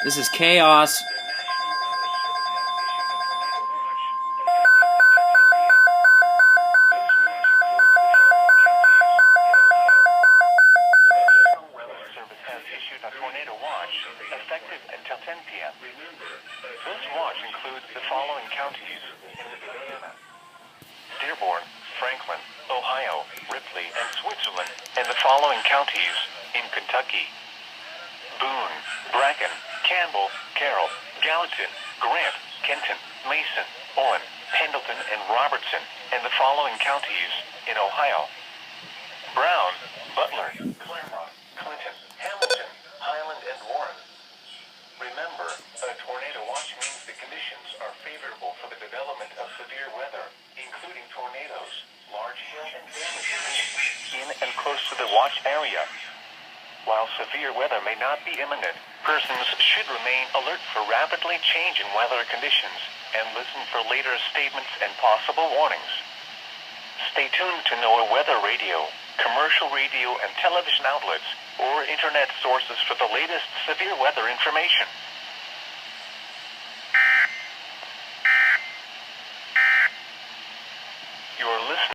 This is chaos. Effective until 10 p.m. This watch includes the following counties in Louisiana: Dearborn, Franklin, Ohio, Ripley, and Switzerland, and the following counties in Kentucky: Boone, Bracken, Campbell, Carroll, Gallatin, Grant, Kenton, Mason, Owen, Pendleton, and Robertson, and the following counties in Ohio: Brown, Butler, Claremont, Clinton, Hamilton, Highland, and Warren. Remember, a tornado watch means the conditions are favorable for the development of severe weather, including tornadoes, large hail, and damaging winds in and close to the watch area. While severe weather may not be imminent, persons should remain alert for rapidly changing weather conditions and listen for later statements and possible warnings. Stay tuned to NOAA weather radio, commercial radio and television outlets, or internet sources for the latest severe weather information.